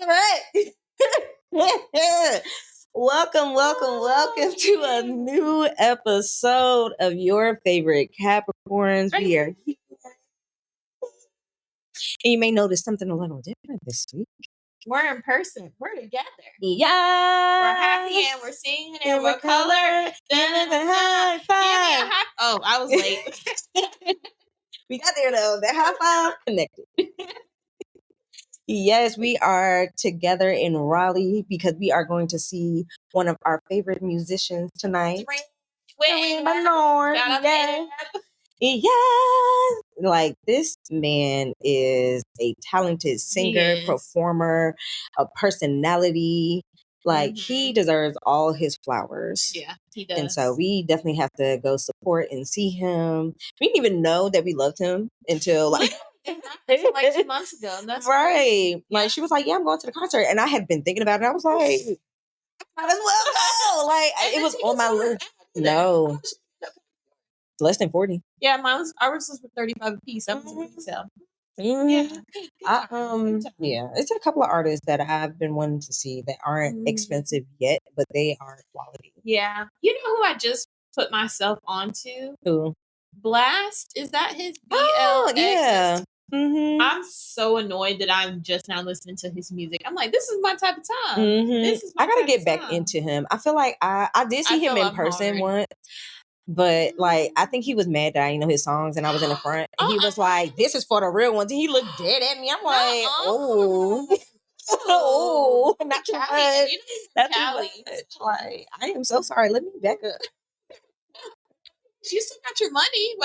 Right. Welcome to a new episode of Your Favorite Capricorns. We are here. And you may notice something a little different this week. We're in person. We're together. Yeah. We're happy and we're singing and we're color. High five. Oh, I was late. We got there though. The high five connected. Yes, we are together in Raleigh because we are going to see one of our favorite musicians tonight. Yeah. Like, this man is a talented singer, performer, a personality. Like, he deserves all his flowers. Yeah, he does. And so we definitely have to go support and see him. We didn't even know that we loved him until like 2 months ago. That's right. Crazy. Like, she was like, yeah, I'm going to the concert. And I had been thinking about it. I was like, might as well go. Like, it was on my list. No. Less than 40. Yeah, ours was for 35 a piece. That was a good sale. Yeah. It's a couple of artists that I've been wanting to see that aren't expensive yet, but they are quality. Yeah. You know who I just put myself onto? Who? Blast. Is that his BL? Oh, yeah. I'm so annoyed that I'm just now listening to his music. I'm like, this is my type of time. This is my I gotta type get of back time. into him. I feel like I did see him in person once. But like, I think he was mad that I didn't know his songs and I was in the front. And he was like, this is for the real ones. And he looked dead at me. I'm like, oh, not too much. That's too much. Like, I am so sorry. Let me back up. You still got your money.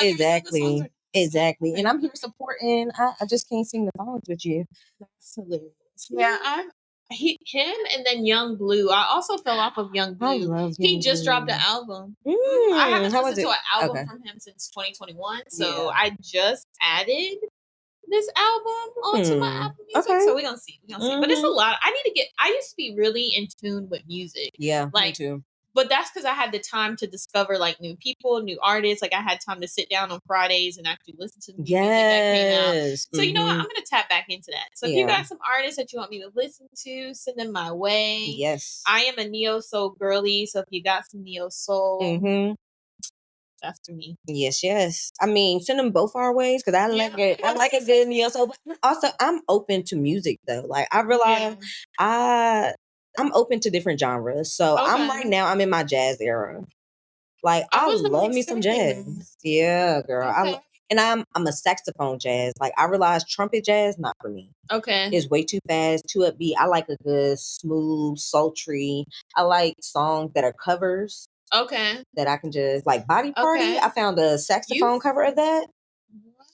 Exactly. And I'm here supporting. I just can't sing the songs with you. That's hilarious. Yeah, him and then Young Blue. I also fell off of Young Blue. I love He just dropped an album. I haven't listened to an album from him since 2021. So I just added this album onto my Apple Music. Okay. So we're gonna see. But it's a lot. I used to be really in tune with music. Yeah, me too. But that's because I had the time to discover like new people, new artists. Like, I had time to sit down on Fridays and actually listen to the music that came out. So you know what? I'm gonna tap back into that. So if you got some artists that you want me to listen to, send them my way. Yes. I am a neo soul girly, so if you got some neo soul, that's for me. Yes. I mean, send them both our ways because I like it. I like a good neo soul. But also, I'm open to music though. Like, I realize I'm open to different genres. So I'm in my jazz era. Like, I love me some jazz. Yeah, girl. I'm a saxophone jazz. Like, I realize trumpet jazz, not for me. Okay. It's way too fast, too upbeat. I like a good, smooth, sultry. I like songs that are covers. Okay. That I can just, like, Body Party. Okay. I found a saxophone cover of that.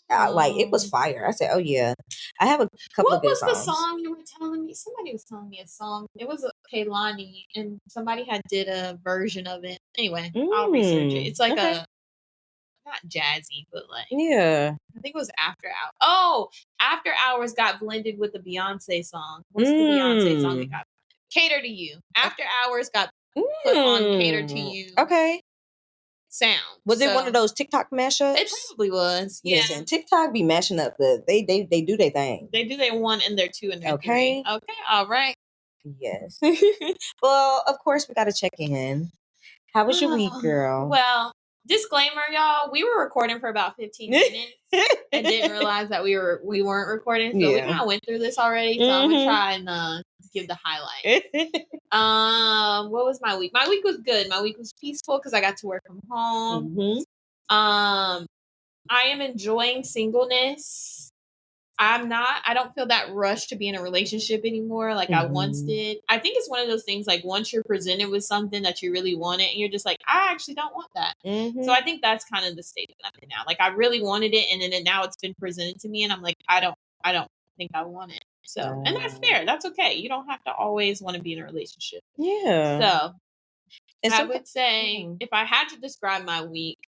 Like, it was fire. I said, oh yeah. I have a couple of good songs. What was the song you were telling me? Somebody was telling me a song. It was a Kaylani, and somebody did a version of it. Anyway, I'll research it. It's like a not jazzy, but like I think it was After Hours. Oh, After Hours got blended with the Beyonce song. What's the Beyonce song that got Cater to You? After Hours got put on Cater to You. Okay. Sound. Was it one of those TikTok mashups? It probably was. Yeah. Listen, TikTok be mashing up they do their thing. They do their 1 and their 2 and their 3. Okay. All right. Yes. Well, of course we gotta check in. How was your week, girl? Well, disclaimer, y'all, we were recording for about 15 minutes and didn't realize that we weren't recording. So we kind of went through this already. So I'm gonna try and give the highlights. What was my week? My week was good. My week was peaceful because I got to work from home. I am enjoying singleness. I don't feel that rush to be in a relationship anymore like I once did. I think it's one of those things, like, once you're presented with something that you really wanted and you're just like, I actually don't want that. So I think that's kind of the state that I'm in now. Like, I really wanted it, and then now it's been presented to me and I'm like, I don't think I want it. So, and that's fair. That's okay. You don't have to always want to be in a relationship. Yeah. So I would say if I had to describe my week,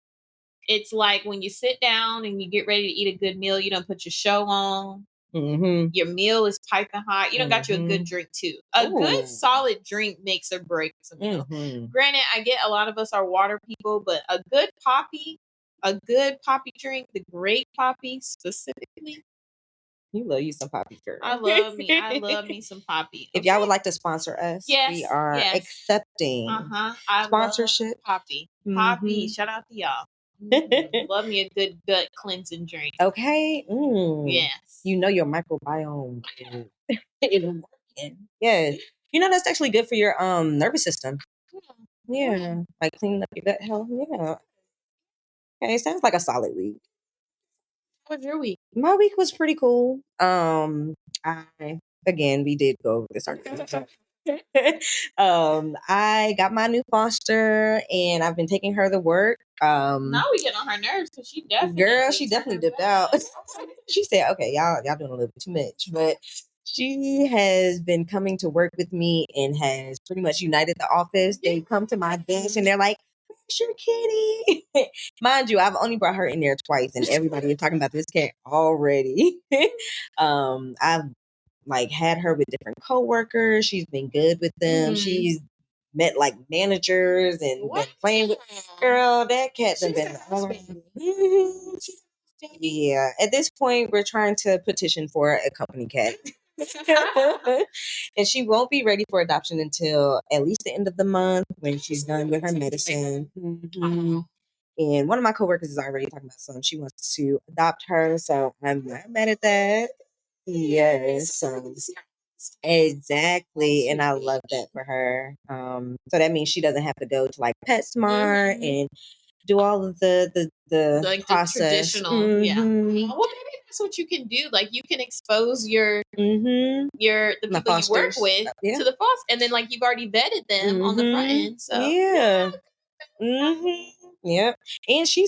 it's like when you sit down and you get ready to eat a good meal, you don't put your show on. Your meal is piping hot. You don't got you a good drink too. A good solid drink makes or breaks a meal. Granted, I get a lot of us are water people, but a good poppy drink, the great poppy specifically, You love you some Poppy, girl. I love me some Poppy. If y'all would like to sponsor us, we are accepting sponsorship. Poppy. Poppy, shout out to y'all. Love me a good gut cleansing drink. Okay. Yes. You know your microbiome is working. Yes. You know that's actually good for your nervous system. Yeah. Like cleaning up your gut health. Yeah. Okay, sounds like a solid week. How was your week? My week was pretty cool. We did go over this. I got my new foster and I've been taking her to work. Now we get on her nerves because she definitely dipped out. She said, okay, y'all doing a little bit too much. But she has been coming to work with me and has pretty much united the office. They come to my desk and they're like, where's your kitty? Mind you, I've only brought her in there twice and everybody is talking about this cat already. I've like had her with different coworkers. She's been good with them. She's met like managers and been playing with girl. That cat done been all around. Yeah. At this point, we're trying to petition for a company cat. And she won't be ready for adoption until at least the end of the month when she's done with her medicine. And one of my coworkers is already talking about something. She wants to adopt her, so I'm not mad at that. Yes. Exactly. And I love that for her. So that means she doesn't have to go to like PetSmart and do all of the like process. The traditional. Yeah. Well, maybe that's what you can do. Like you can expose the people you work with to the foster, and then like you've already vetted them on the front end. So yeah. Yep. And she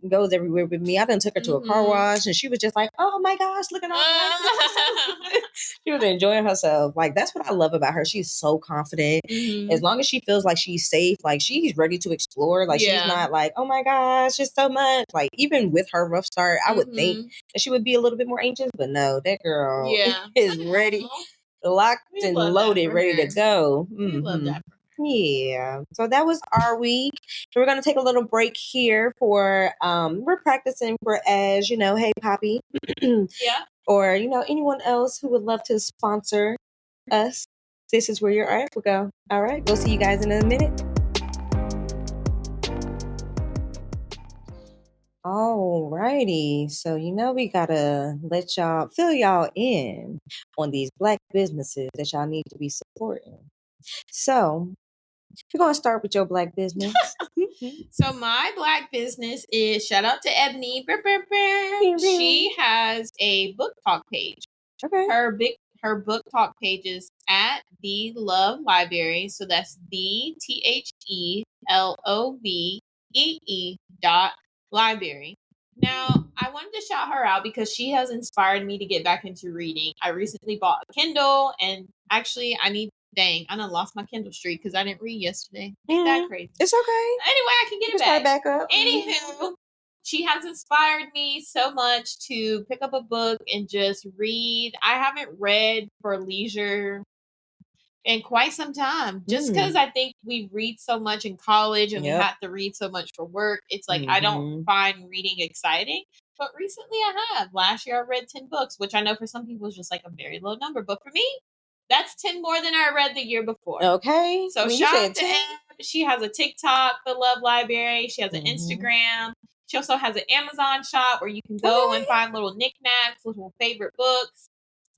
goes everywhere with me. I done took her to a car wash and she was just like, oh my gosh, look at all that. She was enjoying herself. Like that's what I love about her. She's so confident. As long as she feels like she's safe, like she's ready to explore. Like she's not like, oh my gosh, it's so much. Like even with her rough start, I would think that she would be a little bit more anxious, but no, that girl is ready, locked and loaded, ready to go. Love that. Yeah. So that was our week. So we're gonna take a little break here for we're practicing for as you know, hey Poppy. Or anyone else who would love to sponsor us. This is where your art will go. All right. We'll see you guys in a minute. All righty. So we gotta let y'all fill y'all in on these Black businesses that y'all need to be supporting. So we're gonna start with your Black business. So my Black business is shout out to Ebony. She has a BookTok page. Okay. Her BookTok page is at the Love Library. So that's TheLovee.library. Now, I wanted to shout her out because she has inspired me to get back into reading. I recently bought a Kindle, and actually, I done lost my Kindle streak because I didn't read yesterday. Ain't that crazy? It's okay. Anyway, I can get it back up. Anywho, she has inspired me so much to pick up a book and just read. I haven't read for leisure in quite some time, just because I think we read so much in college and we have to read so much for work. It's like I don't find reading exciting. But recently I have. Last year I read 10 books, which I know for some people is just like a very low number. But for me, that's 10 more than I read the year before. Okay. So shout out to Em. She has a TikTok, The Love Library. She has an Instagram. She also has an Amazon shop where you can go and find little knickknacks, little favorite books.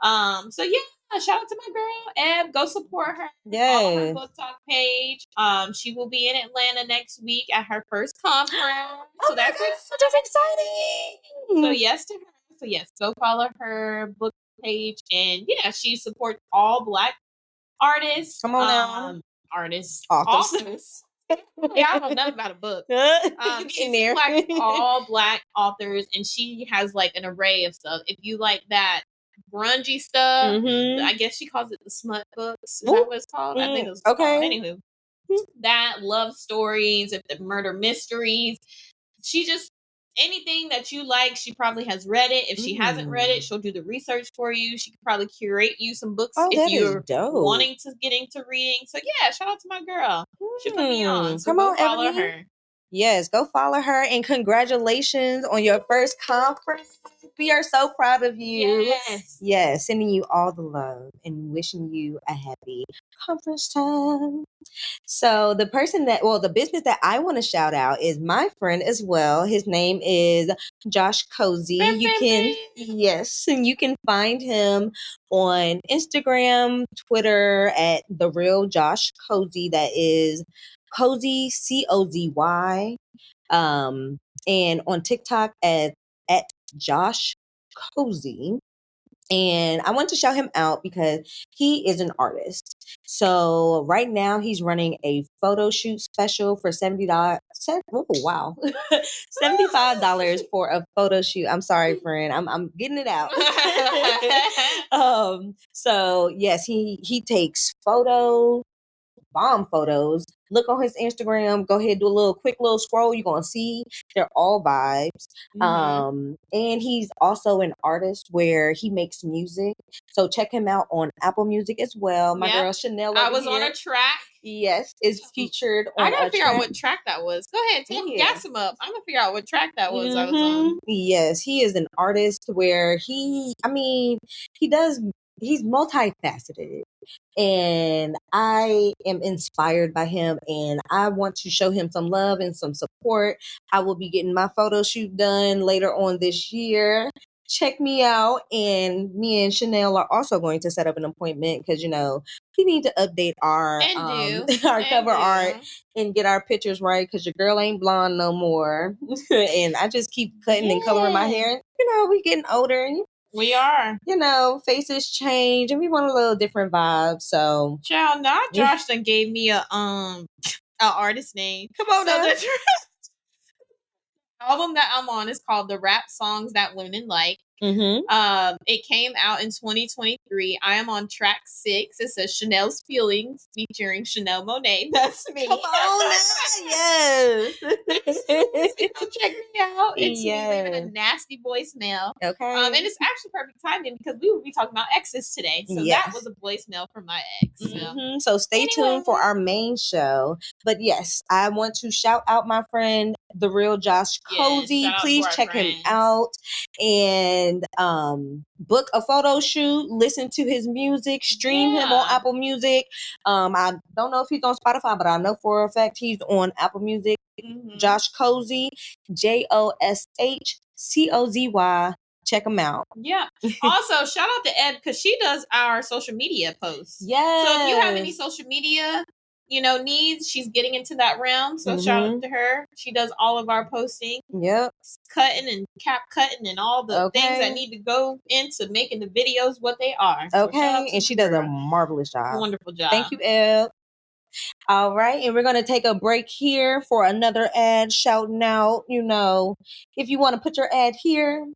So yeah, shout out to my girl Eb. Go support her. Follow her BookTok page. She will be in Atlanta next week at her first conference. So that's exciting. So yes to her. So yes, go follow her book page, and yeah, she supports all Black artists. Come on now. Artists. Authors. Yeah, I don't know about a book. She supports all Black authors, and she has like an array of stuff. If you like that grungy stuff, I guess she calls it the smut books. Is that what it's called? I think it's called. Anywho, that love stories, if the murder mysteries, she just anything that you like, she probably has read it. If she hasn't read it, she'll do the research for you. She could probably curate you some books if you're wanting to get into reading. So yeah, shout out to my girl. She put me on. So go follow her. Yes, go follow her and congratulations on your first conference. We are so proud of you. Yes. Yes, sending you all the love and wishing you a happy conference time. So the business that I want to shout out is my friend as well. His name is Josh Cozy. Yes, and you can find him on Instagram, Twitter at The Real Josh Cozy. That is Cozy, Cozy. And on TikTok at Josh Cozy. And I want to shout him out because he is an artist. So right now he's running a photo shoot special for $70. Oh wow. $75 for a photo shoot. I'm sorry, friend. I'm getting it out. So yes, he takes photos, bomb photos. Look on his Instagram. Go ahead, do a quick little scroll. You're gonna see they're all vibes. And he's also an artist where he makes music. So check him out on Apple Music as well. My girl Chanel. I was on a track. Yes, is featured on. I gotta figure out what track that was. Go ahead, gas him up. I'm gonna figure out what track that was. I was on. Yes, he is an artist where he's multifaceted. And I am inspired by him and I want to show him some love and some support. I will be getting my photo shoot done later on this year. Check me out. And me and Chanel are also going to set up an appointment because, we need to update our cover art and get our pictures right because your girl ain't blonde no more. And I just keep cutting and coloring my hair. We getting older and we are. Faces change and we want a little different vibe. So child, not Josh that gave me a artist name. Come on now. The album that I'm on is called The Rap Songs That Women Like. It came out in 2023. I am on track 6. It says Chanel's Feelings featuring Chanel Monáe. That's me. Come on now. Yes. Check me out. It's me leaving a nasty voicemail. Okay. And it's actually perfect timing because we will be talking about exes today. So that was a voicemail from my ex. So stay tuned for our main show. But yes, I want to shout out my friend, The Real Josh Cozy. Please check him out and book a photo shoot, listen to his music, stream him on Apple Music. I don't know if he's on Spotify, but I know for a fact he's on Apple Music. Josh Cozy, JoshCozy. Check them out. Yeah. Also, shout out to Ed because she does our social media posts. Yes. So if you have any social media, needs, she's getting into that realm. So shout out to her. She does all of our posting. Yep. Cutting and cap cutting and all the things that need to go into making the videos what they are. So and she does a marvelous job. Wonderful job. Thank you, Ed. All right, and we're going to take a break here for another ad shouting out. If you want to put your ad here,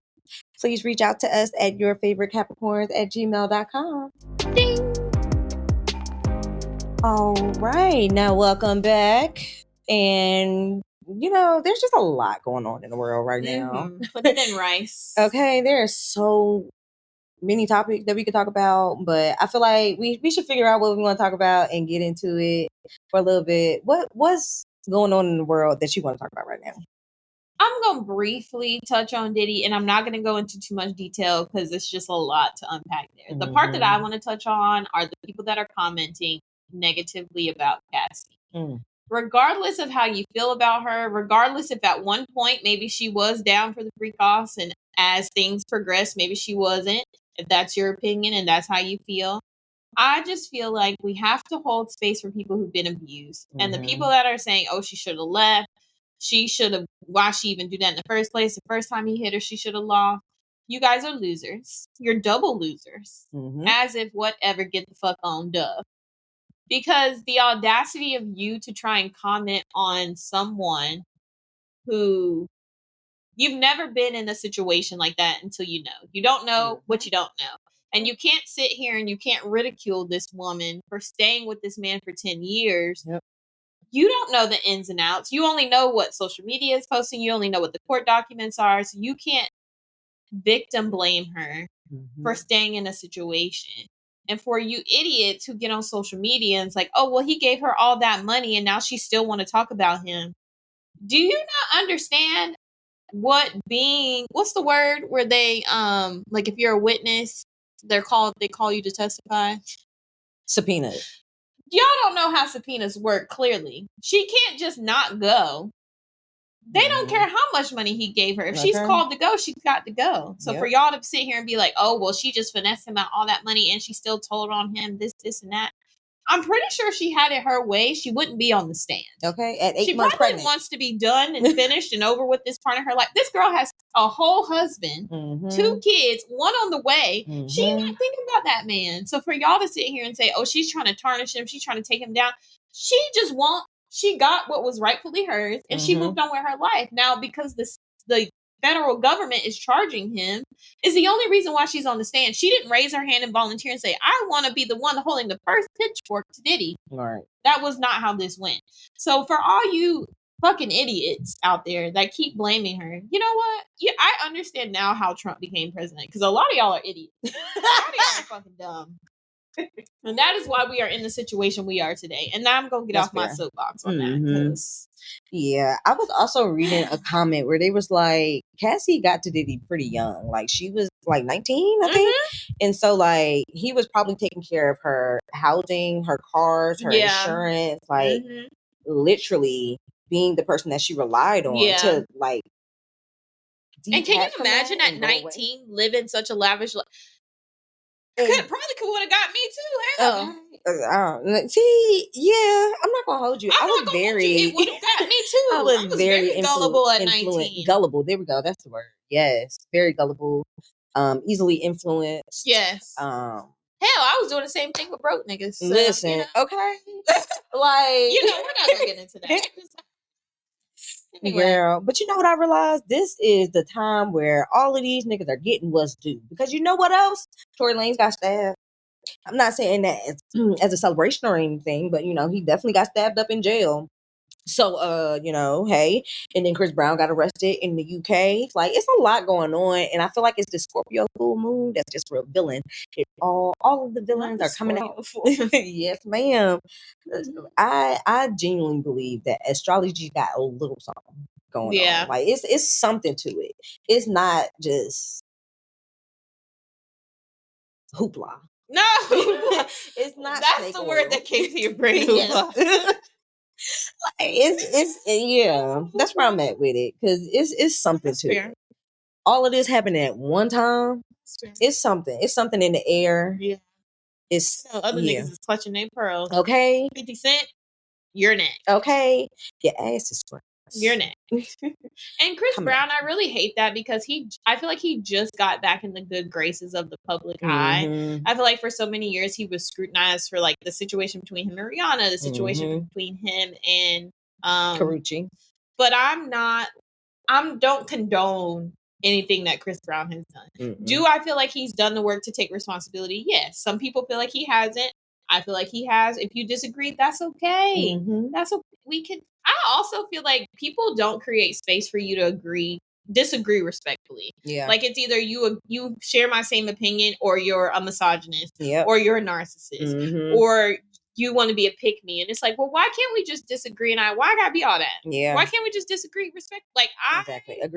please reach out to us at YourFaveCapricorns@gmail.com. Ding! All right, now welcome back. And, there's just a lot going on in the world right now. Put it in rice. Okay, there are so many topics that we could talk about, but I feel like we should figure out what we want to talk about and get into it for a little bit. What's going on in the world that you want to talk about right now? I'm going to briefly touch on Diddy, and I'm not going to go into too much detail because it's just a lot to unpack there. The part that I want to touch on are the people that are commenting negatively about Cassie. Regardless of how you feel about her, regardless if at one point maybe she was down for the free costs and as things progress, maybe she wasn't. If that's your opinion and that's how you feel, I just feel like we have to hold space for people who've been abused. And the people that are saying, oh, she should have left. She should have, why she even do that in the first place? The first time he hit her, she should have lost. You guys are losers. You're double losers. As if whatever, get the fuck on, duh. Because the audacity of you to try and comment on someone who you've never been in a situation like that until you know. You don't know what you don't know. And you can't sit here and you can't ridicule this woman for staying with this man for 10 years. You don't know the ins and outs. You only know what social media is posting. You only know what the court documents are. So you can't victim blame her for staying in a situation. And for you idiots who get on social media and it's like, oh, well, he gave her all that money and now she still want to talk about him. Do you not understand what's the word where they like if you're a witness, they call you to testify? Subpoena. Y'all don't know how subpoenas work, clearly. She can't just not go. They don't care how much money he gave her. If she's called to go, she's got to go. So for y'all to sit here and be like, oh, well, she just finessed him out all that money and she still told on him this, and that. I'm pretty sure if she had it her way, she wouldn't be on the stand. Okay, at 8 months pregnant. She probably wants to be done and finished and over with this part of her life. This girl has a whole husband, 2 kids, 1 on the way. She's not thinking about that man. So for y'all to sit here and say, oh, she's trying to tarnish him, she's trying to take him down, she got what was rightfully hers and she moved on with her life. Now, because the federal government is charging him is the only reason why she's on the stand. She didn't raise her hand and volunteer and say, I want to be the one holding the first pitchfork to Diddy. Right. That was not how this went. So for all you fucking idiots out there that keep blaming her, you know what? Yeah, I understand now how Trump became president because a lot of y'all are idiots. A lot of y'all are fucking dumb. And that is why we are in the situation we are today. And now I'm going to get off my soapbox on that. Because yeah, I was also reading a comment where they was like, Cassie got to Diddy pretty young. Like, she was like 19, I think. And so, like, he was probably taking care of her housing, her cars, her insurance, like, literally being the person that she relied on to, like, and can you imagine at 19 living such a lavish life? Probably would have got me too. Hell. See, yeah, I'm not gonna hold you. It would have got me too. I was very gullible at 19. Gullible. There we go. That's the word. Yes, very gullible. Easily influenced. Yes. Hell, I was doing the same thing with broke niggas. So, listen, okay. Like, we're not gonna get into that. Anyway. Girl, but you know what I realized? This is the time where all of these niggas are getting what's due. Because you know what else? Tory Lanez got stabbed. I'm not saying that as a celebration or anything, but, you know, he definitely got stabbed up in jail. So, you know, hey. And then Chris Brown got arrested in the UK. Like, it's a lot going on. And I feel like it's the Scorpio full moon that's just revealing it. All of the villains are coming out. Yes, ma'am. I genuinely believe that astrology got a little something going on. Like, it's something to it. It's not just hoopla. No, it's not. That's the word that came to your brain. It's that's where I'm at with it because it's something to it. All of this happening at one time. It's something. It's something in the air. Yeah, it's other niggas is clutching their pearls. Okay, 50 Cent, you're next. Okay, your ass is square. You're next. And Chris Brown, I really hate that because I feel like he just got back in the good graces of the public eye. I feel like for so many years he was scrutinized for like the situation between him and Rihanna, the situation between him and Karrueche. But don't condone anything that Chris Brown has done. Do I feel like he's done the work to take responsibility? Yes. Some people feel like he hasn't. I feel like he has. If you disagree, that's okay. That's okay. I also feel like people don't create space for you to disagree respectfully. Yeah. Like it's either you share my same opinion or you're a misogynist or you're a narcissist or you want to be a pick me. And it's like, well, why can't we just disagree? And why I gotta be all that? Yeah. Why can't we just disagree? Respect. Like I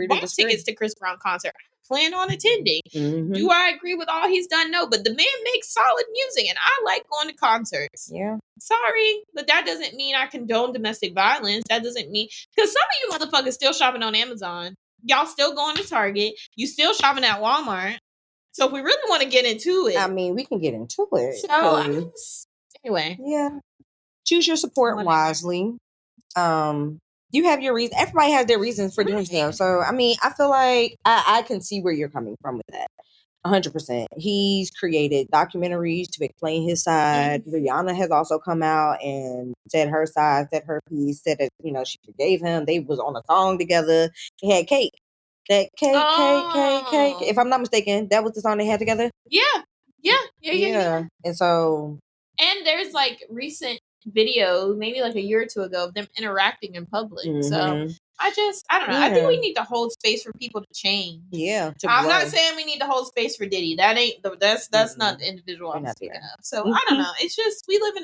bought tickets to Chris Brown concert. Plan on attending. Do I agree with all he's done? No, but the man makes solid music and I like going to concerts. Yeah. Sorry, but that doesn't mean I condone domestic violence. That doesn't mean, because some of you motherfuckers still shopping on Amazon. Y'all still going to Target. You still shopping at Walmart. So if we really want to get into it. I mean, we can get into it. So anyway. Yeah. Choose your support wisely. You have your reason. Everybody has their reasons for doing stuff. So, I mean, I feel like I can see where you're coming from with that. 100%. He's created documentaries to explain his side. Rihanna has also come out and said her side, said her piece, said that, you know, she forgave him. They was on a song together. They had Cake. That Cake. If I'm not mistaken, that was the song they had together. Yeah. And so. And there's like recent video, maybe like a year or two ago, of them interacting in public. So I don't know. I think we need to hold space for people to change. Yeah. I'm not saying we need to hold space for Diddy. That's not the individual I'm speaking of. So I don't know. It's just we live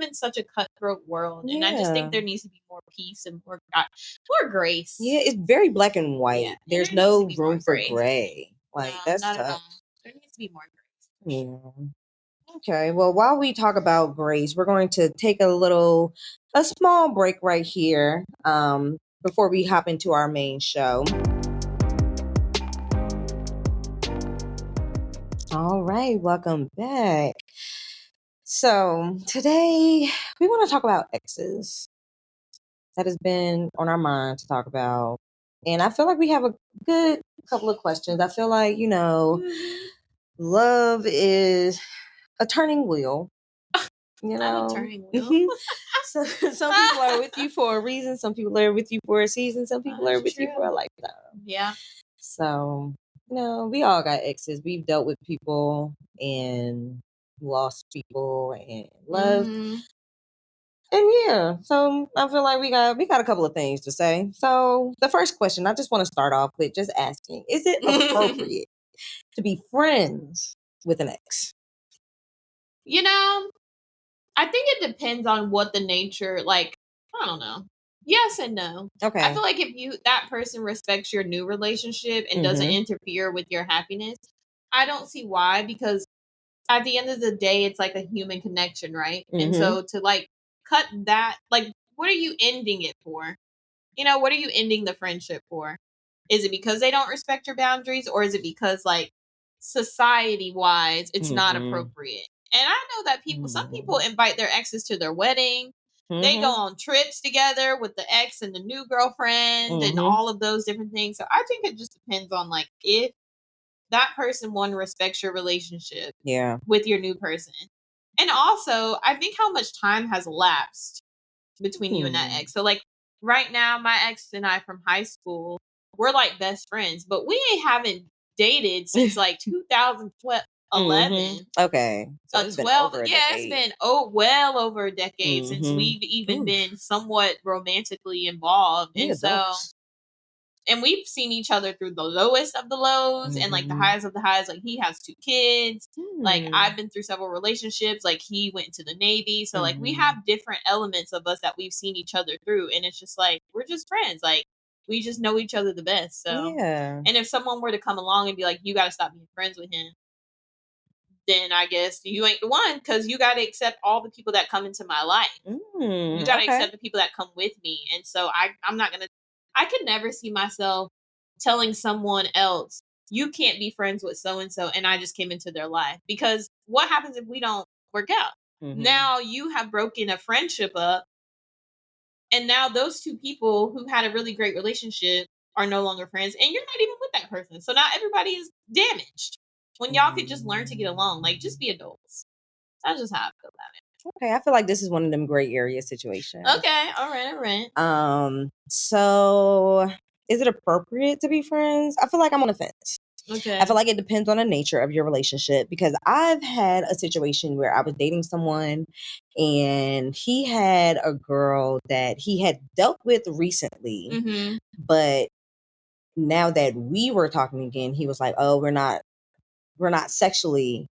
in such a cutthroat world, and I just think there needs to be more peace and more grace. Yeah, it's very black and white. Yeah, there's no room for gray. Like that's not tough. at all. There needs to be more grace. Yeah. Okay, well, while we talk about grace, we're going to take a small break right here before we hop into our main show. All right, welcome back. So today we want to talk about exes. That has been on our mind to talk about. And I feel like we have a good couple of questions. I feel like, love is a turning wheel. I'm a turning wheel. So some people are with you for a reason. Some people are with you for a season. Some people are with you for a lifetime. Yeah. So, we all got exes. We've dealt with people and lost people and loved. Mm-hmm. And yeah, so I feel like we got a couple of things to say. So the first question, I just want to start off with just asking, is it appropriate to be friends with an ex? I think it depends on what the nature, I don't know. Yes and no. Okay. I feel like if that person respects your new relationship and doesn't interfere with your happiness, I don't see why, because at the end of the day, it's like a human connection, right? And so to cut that, what are you ending it for? What are you ending the friendship for? Is it because they don't respect your boundaries, or is it because society wise it's not appropriate? And I know that some people invite their exes to their wedding. They go on trips together with the ex and the new girlfriend and all of those different things. So I think it just depends on if that person, one, respects your relationship with your new person. And also, I think how much time has elapsed between you and that ex. So right now, my ex and I from high school, we're best friends, but we haven't dated since 2011. Okay. So it's 12. It's been well over a decade since we've even been somewhat romantically involved. And so, and we've seen each other through the lowest of the lows and the highs of the highs. He has 2 kids. I've been through several relationships. He went to the Navy. So we have different elements of us that we've seen each other through. And it's just we're just friends. We just know each other the best. So, and if someone were to come along and be like, you got to stop being friends with him, then I guess you ain't the one, because you got to accept all the people that come into my life. You got to accept the people that come with me. And so I'm not going to, I could never see myself telling someone else, you can't be friends with so-and-so, and I just came into their life. Because what happens if we don't work out? Now you have broken a friendship up, and now those 2 people who had a really great relationship are no longer friends, and you're not even with that person. So now everybody is damaged. When y'all could just learn to get along, just be adults. That's just how I feel about it. Okay, I feel like this is one of them gray area situations. Okay, all right. So is it appropriate to be friends? I feel like I'm on the fence. Okay. I feel like it depends on the nature of your relationship, because I've had a situation where I was dating someone and he had a girl that he had dealt with recently, but now that we were talking again, he was like, "Oh, we're not sexually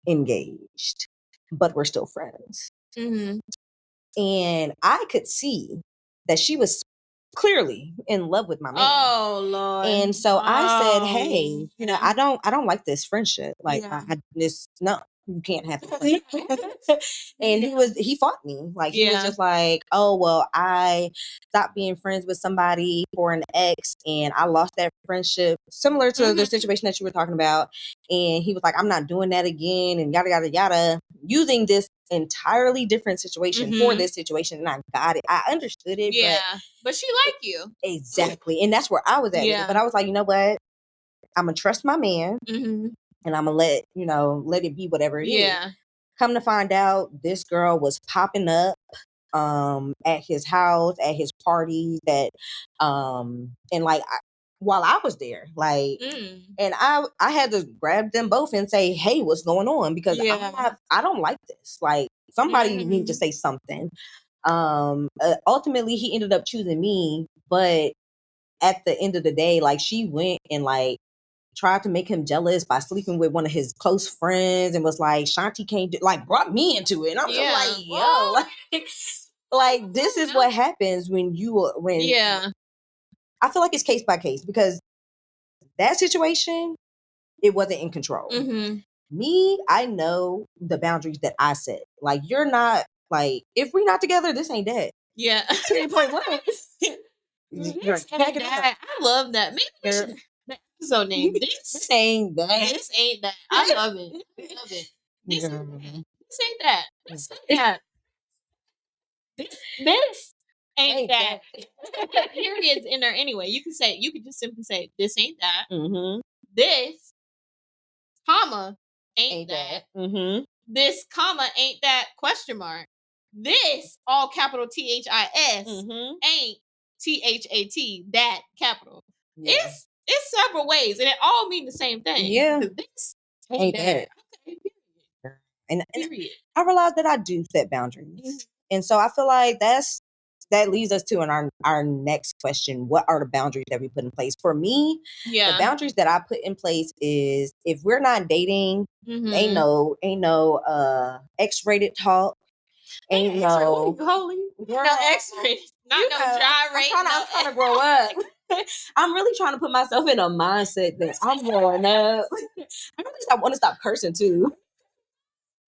engaged, but we're still friends." And I could see that she was clearly in love with my man. Oh Lord. And so I said, "Hey, I don't like this friendship. No, you can't have it." And he fought me. He was just like, "Oh, well, I stopped being friends with somebody for an ex and I lost that friendship," similar to the situation that you were talking about. And he was like, "I'm not doing that again," and yada yada yada, using this entirely different situation for this situation. And I got it. I understood it. But she liked you. Exactly. And that's where I was at with it. But I was like, you know what? I'm gonna trust my man, and I'm gonna let it be whatever it is. Come to find out, this girl was popping up at his house, at his parties, and while I was there, and I had to grab them both and say, "Hey, what's going on?" Because I don't like this. Somebody need to say something. Ultimately he ended up choosing me, but at the end of the day, like she went and like tried to make him jealous by sleeping with one of his close friends and was like, Shanti can't do, like brought me into it. And I'm just like, yo, like this is what happens when I feel like it's case by case because that situation, it wasn't in control. Me, I know the boundaries that I set. Like you're not like, if we're not together, this ain't that. Yeah. Point blank. I love that. Maybe we should episode name. This ain't that. This ain't that. I love it. I love it. This ain't that. This ain't that. This ain't that. Periods in there anyway. You could just simply say, this ain't that. This, comma, ain't that. This, comma, ain't that, question mark. This, all capital THIS, ain't THAT, that capital. Yeah. It's several ways, and it all mean the same thing. Yeah. This ain't that. Okay, and I realized that I do set boundaries. And so I feel like that leads us to our next question. What are the boundaries that we put in place? For me, the boundaries that I put in place is if we're not dating, ain't no X-rated talk. Ain't no X-rated. Not no gyrate. I'm trying to grow up. I'm really trying to put myself in a mindset that I'm growing up. I want to stop cursing too.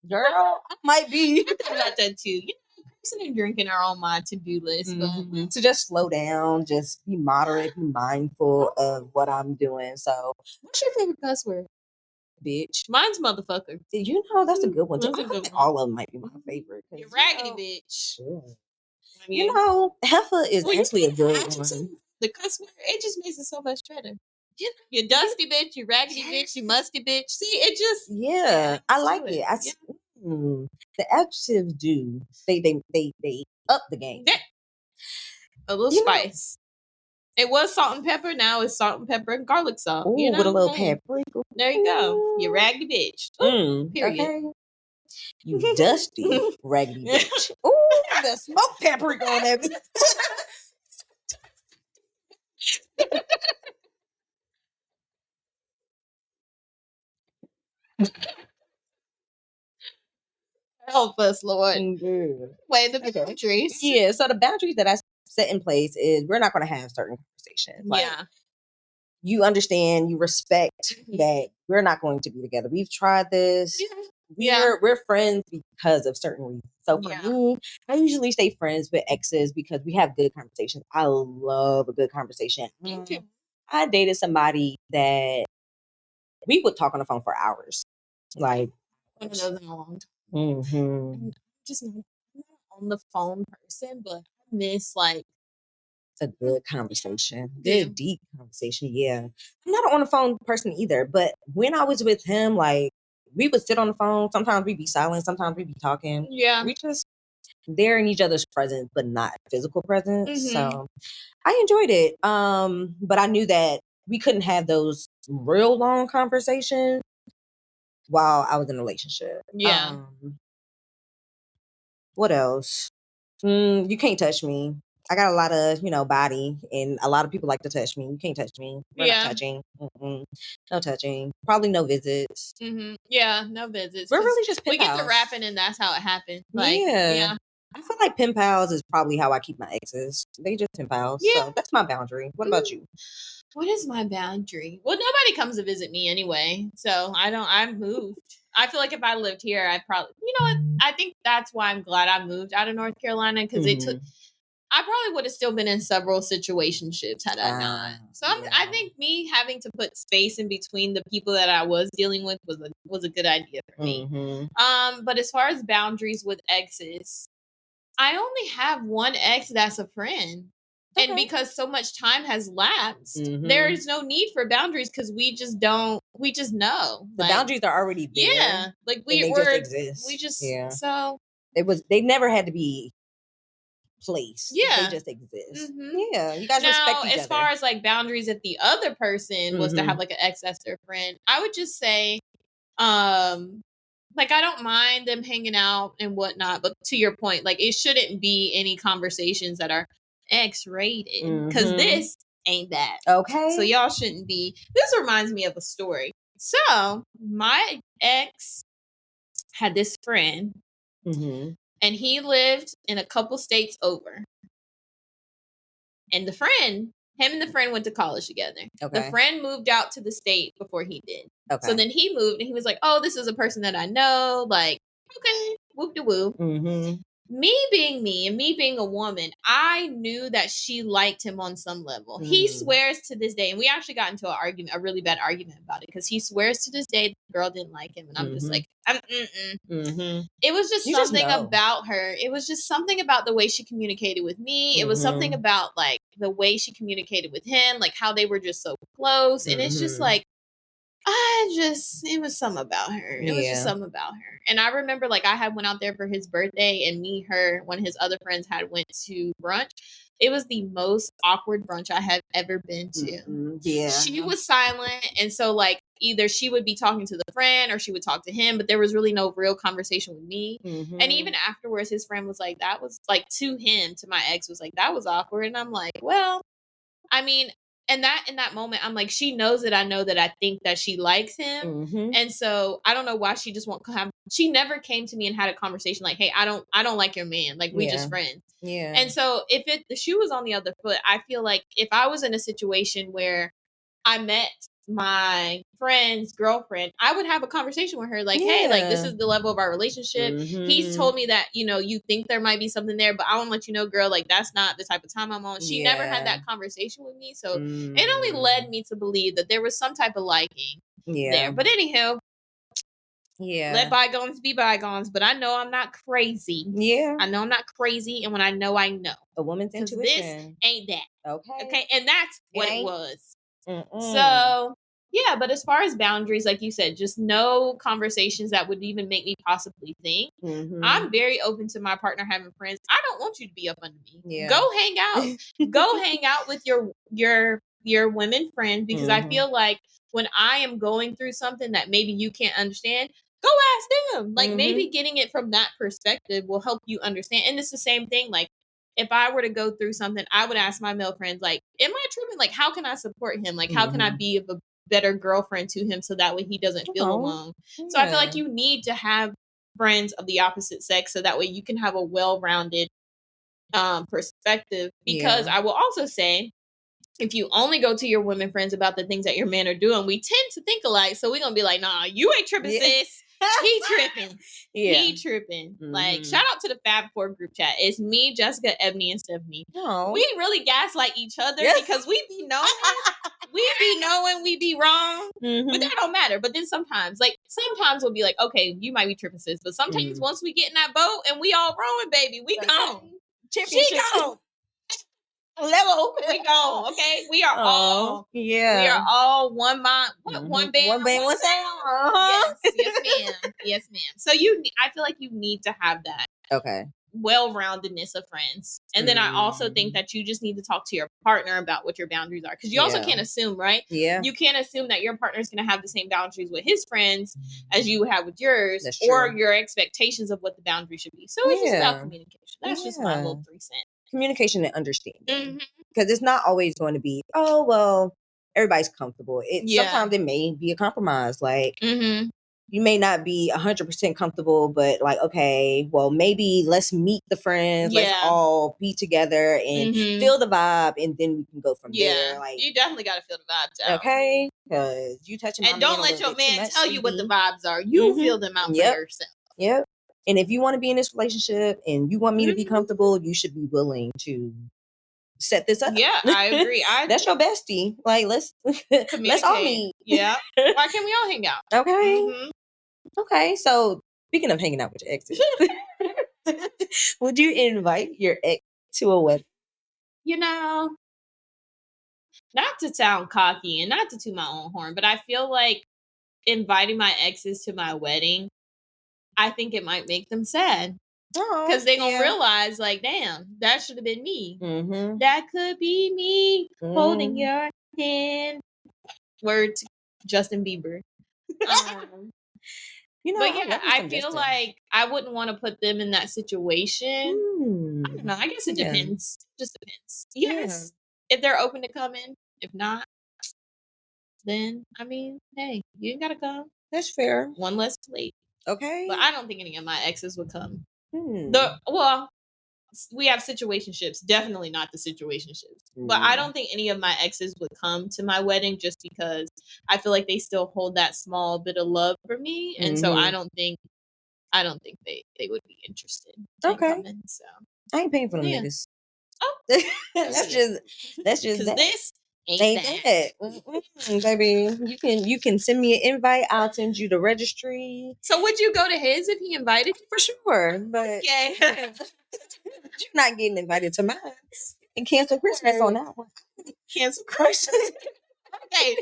Girl, I might be. I thought about that too. Cursing and drinking are on my to-do list. But to just slow down, just be moderate, be mindful of what I'm doing. So, what's your favorite cuss word? Bitch. Mine's motherfucker. You know, that's a good one too. I think all of them might be my favorite. You're raggedy bitch. You know, heifer is actually a good one. The cuss word, it just makes it so much better. You dusty bitch, you raggedy bitch, you musty bitch. See, it just I like it. The adjectives do they up the game. A little spice. It was salt and pepper. Now it's salt and pepper and garlic salt. Ooh, with a little paprika. There you go. You raggedy bitch. Period. Okay. You dusty raggedy bitch. Ooh, the smoked paprika on that. Help us, Lord. Wait, the boundaries. Yeah, so the boundaries that I set in place is we're not going to have certain conversations. Like, you understand, you respect that we're not going to be together. We've tried this. We're friends because of certain reasons. So for me, I usually stay friends with exes because we have good conversations. I love a good conversation. I dated somebody that we would talk on the phone for hours. Like, one of those in a long time. I'm just not on the phone person, but I miss like a good conversation, good deep conversation. Yeah, I'm not an on the phone person either, but when I was with him, like we would sit on the phone. Sometimes we'd be silent, sometimes we'd be talking. Yeah, we just there in each other's presence, but not physical presence. So I enjoyed it. But I knew that we couldn't have those real long conversations while I was in a relationship. Yeah. What else? You can't touch me. I got a lot of, body, and a lot of people like to touch me. You can't touch me. We're not touching. No touching. Probably no visits. Yeah, no visits. We're really just pen pals. We get to rapping, and that's how it happened. Like, yeah. I feel like pen pals is probably how I keep my exes. They just pen pals. Yeah. So that's my boundary. What about you? What is my boundary? Well, nobody comes to visit me anyway, so I moved. I feel like if I lived here, I'd probably, you know what? I think that's why I'm glad I moved out of North Carolina because I probably would have still been in several situationships had I not. So I think me having to put space in between the people that I was dealing with was a good idea for me. But as far as boundaries with exes, I only have one ex that's a friend. Okay. And because so much time has lapsed, there is no need for boundaries because we just know. The boundaries are already there. Yeah. Like they just exist. We just, so. They never had to be placed. Yeah. They just exist. Yeah. You guys respect each other. As far as like boundaries if the other person was to have like an ex that's their friend, I would just say, like, I don't mind them hanging out and whatnot, but to your point, like, it shouldn't be any conversations that are X-rated, because this ain't that. Okay. So y'all shouldn't be. This reminds me of a story. So my ex had this friend, and he lived in a couple states over. And him and the friend went to college together. Okay. The friend moved out to the state before he did. Okay. So then he moved and he was like, oh, this is a person that I know. Like, okay, whoop-de-woo. Me being me and me being a woman, I knew that she liked him on some level. He swears to this day, and we actually got into a really bad argument about it, because he swears to this day the girl didn't like him. And I'm just like, It was just something about her. It was just something about the way she communicated with me. It was something about, like, the way she communicated with him, like how they were just so close. And it's just like, it was something about her. It was just something about her. And I remember, like, I had went out there for his birthday, and one of his other friends had went to brunch. It was the most awkward brunch I have ever been to. She was silent. And so, like, either she would be talking to the friend or she would talk to him, but there was really no real conversation with me. And even afterwards, his friend was like, that was, like, to my ex, was like, that was awkward. And I'm like, well, I mean, and that in that moment, I'm like, she knows that I know that I think that she likes him. And so I don't know why she just won't have, she never came to me and had a conversation like, hey, I don't like your man. Like, we just friends. Yeah. And so if the shoe was on the other foot, I feel like if I was in a situation where I met my friend's girlfriend, I would have a conversation with her like, hey, like, this is the level of our relationship. He's told me that, you think there might be something there, but I want to let you know, girl, like, that's not the type of time I'm on. She never had that conversation with me. So it only led me to believe that there was some type of liking there. But anyhow, let bygones be bygones. But I know I'm not crazy. I know I'm not crazy. And when I know, I know. A woman's intuition. This ain't that. Okay. And that's what it was. Mm-mm. So, yeah, but as far as boundaries, like you said, just no conversations that would even make me possibly think. I'm very open to my partner having friends. I don't want you to be up under me. Yeah. Go hang out. Go hang out with your women friends, because I feel like when I am going through something that maybe you can't understand, go ask them. Like, maybe getting it from that perspective will help you understand. And it's the same thing. Like, if I were to go through something, I would ask my male friends, like, am I tripping? Like, how can I support him? Like, how can I be a better girlfriend to him so that way he doesn't feel alone? Yeah. So I feel like you need to have friends of the opposite sex so that way you can have a well-rounded perspective. Because I will also say, if you only go to your women friends about the things that your men are doing, we tend to think alike. So we're going to be like, nah, you ain't tripping, sis. He tripping. He tripping. Like, shout out to the Fab Four group chat. It's me, Jessica, Ebony, and Stephanie. Oh. We really gaslight each other because we be knowing. We be wrong. But that don't matter. But then sometimes we'll be like, okay, you might be tripping, sis. But sometimes once we get in that boat and we all rowing, baby, we gone. She gone. Level. We go, okay? We are all we are all one mind, one band, one sound. Yes, ma'am. So I feel like you need to have that well-roundedness of friends. And then I also think that you just need to talk to your partner about what your boundaries are, because you also can't assume, right? You can't assume that your partner is going to have the same boundaries with his friends as you have with yours, or your expectations of what the boundary should be. So it's just about communication. That's just my little 3 cents. Communication and understanding, because it's not always going to be, oh, well, everybody's comfortable. Sometimes it may be a compromise. Like, you may not be 100% comfortable, but like, okay, well, maybe let's meet the friends. Let's all be together and feel the vibe, and then we can go from there. Like, you definitely got to feel the vibes out. Okay, because you touching my and don't let your man tell you what the vibes are. You feel them out for yourself. Yep. And if you want to be in this relationship and you want me to be comfortable, you should be willing to set this up. Yeah, I agree. That's your bestie. Like, let's all meet. Yeah. Why can't we all hang out? Okay. Okay. So speaking of hanging out with your exes, would you invite your ex to a wedding? Not to sound cocky and not to toot my own horn, but I feel like inviting my exes to my wedding, I think it might make them sad. Because they're going to realize, like, damn, that should have been me. That could be me holding your hand. Word to Justin Bieber. but yeah, I feel like I wouldn't want to put them in that situation. I don't know. I guess it depends. Just depends. Yes, if they're open to coming. If not, then I mean, hey, you ain't gotta come. That's fair. One less plate. Okay. But I don't think any of my exes would come. Well, we have situationships. Definitely not the situationships. But I don't think any of my exes would come to my wedding just because I feel like they still hold that small bit of love for me, and so I don't think they would be interested in coming. So I ain't paying for them niggas. Oh, that's just that. This ain't that. Baby. You can send me an invite. I'll send you the registry. So would you go to his if he invited you? For sure, but you're not getting invited to mine. And cancel Christmas on that one. Cancel Christmas. Okay,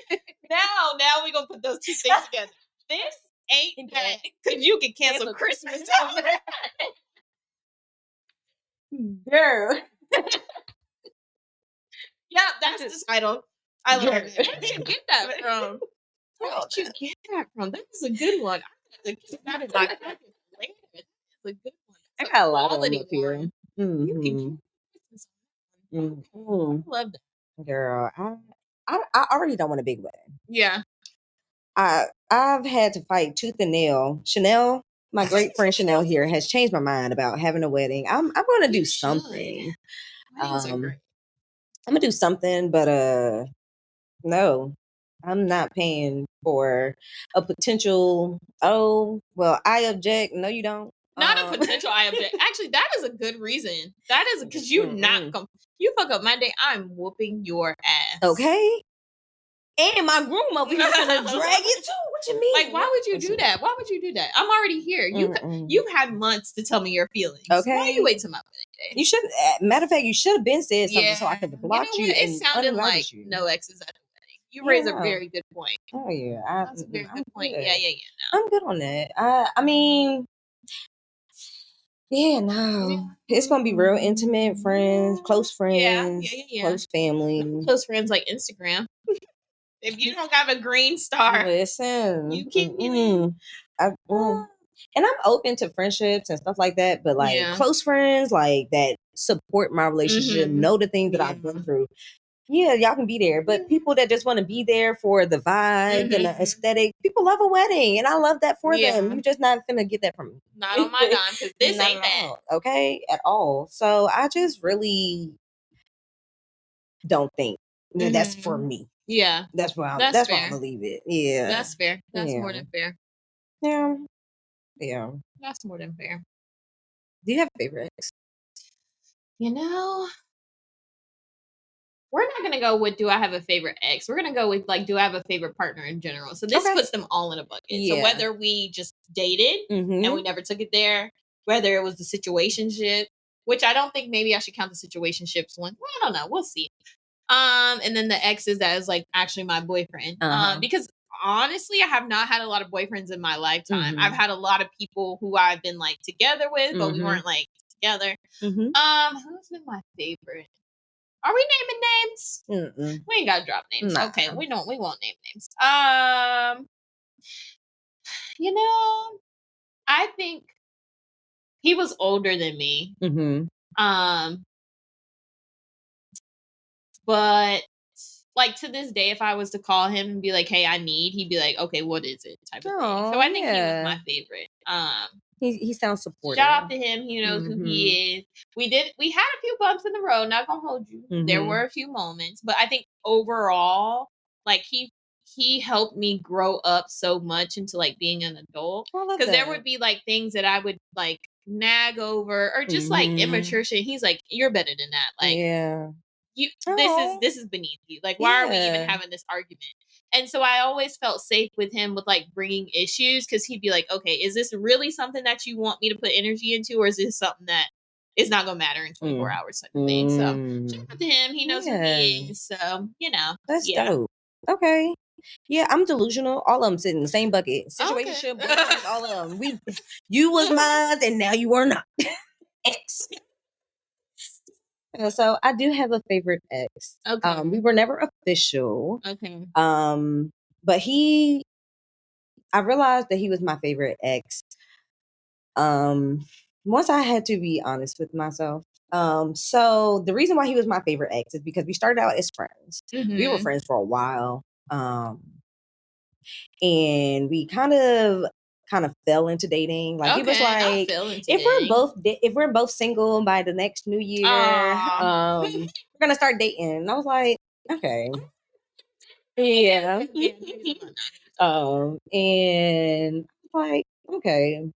now we're gonna put those two things together. This ain't that, because you can cancel Christmas over there. Girl. Yeah, that's the title. I love it. Where did you get that from? Where did you get that from? That was a good one. I got it like that. That's a good one. I got a lot of them up here. You can I love that. Girl, I already don't want a big wedding. Yeah. I've had to fight tooth and nail. Chanel, my great friend Chanel here, has changed my mind about having a wedding. I'm going to do something. I'm gonna do something, but no, I'm not paying for a potential. Oh, well, I object. No, you don't. Not a potential I object. Actually, that is a good reason. That is because you you fuck up my day. I'm whooping your ass. Okay. And my groom over here gonna drag it too. What you mean? Like, why would you do that? Why would you do that? I'm already here. You've had months to tell me your feelings. Okay. Why you wait till my wedding day? You should. Matter of fact, you should have been said something so I could block you. It sounded like no exes at the wedding. You raise a very good point. Oh yeah, that's a very good point. Good. Yeah. No. I'm good on that. I mean. Yeah, no. Yeah. It's gonna be real intimate, friends, close friends, close family. Close friends like Instagram. If you don't have a green star, listen, you can't get in. And I'm open to friendships and stuff like that, but like close friends, like that support my relationship, know the things that I've been through. Yeah, y'all can be there, but people that just want to be there for the vibe and the aesthetic, people love a wedding, and I love that for them. You're just not gonna get that from me. Not on my dime, because this ain't that. Okay, at all. So I just really don't think that's for me. Yeah, that's why I'm gonna leave it. Yeah, that's fair. That's more than fair. Yeah, that's more than fair. Do you have favorites? You know, we're not gonna go with do I have a favorite ex. We're gonna go with like do I have a favorite partner in general. So this puts them all in a bucket. Yeah. So whether we just dated and we never took it there, whether it was the situationship, which I don't think maybe I should count the situationships one. Well, I don't know. We'll see. And then the exes that is like actually my boyfriend. Because honestly, I have not had a lot of boyfriends in my lifetime. I've had a lot of people who I've been like together with, but we weren't like together. Who's been my favorite? Are we naming names? We ain't gotta drop names. Nah. Okay, we won't name names. You know, I think he was older than me. But like to this day, if I was to call him and be like, "Hey, I need," he'd be like, "Okay, what is it?" type of thing. So I think he was my favorite. He sounds supportive. Shout out to him. He knows who he is. We had a few bumps in the road. Not gonna hold you. There were a few moments, but I think overall, like he helped me grow up so much into like being an adult. Because there would be like things that I would like nag over or just like immature shit. He's like, "You're better than that." Like, this is beneath you. Like, why are we even having this argument? And so I always felt safe with him with like bringing issues, because he'd be like, okay, is this really something that you want me to put energy into, or is this something that is not gonna matter in 24 hours type of thing? So shout out to him. He knows who he is. So, that's dope. Okay. Yeah, I'm delusional. All of them sit in the same bucket. Situationship, all of them. You was mine, and now you are not. Ex. So I do have a favorite ex. Okay. We were never official. Okay. But he I realized that he was my favorite ex. Once I had to be honest with myself. So the reason why he was my favorite ex is because we started out as friends. We were friends for a while. And we kind of fell into dating. Like he was like, if we're both single by the next new year, we're gonna start dating. And I was like, okay. Yeah. And like, okay.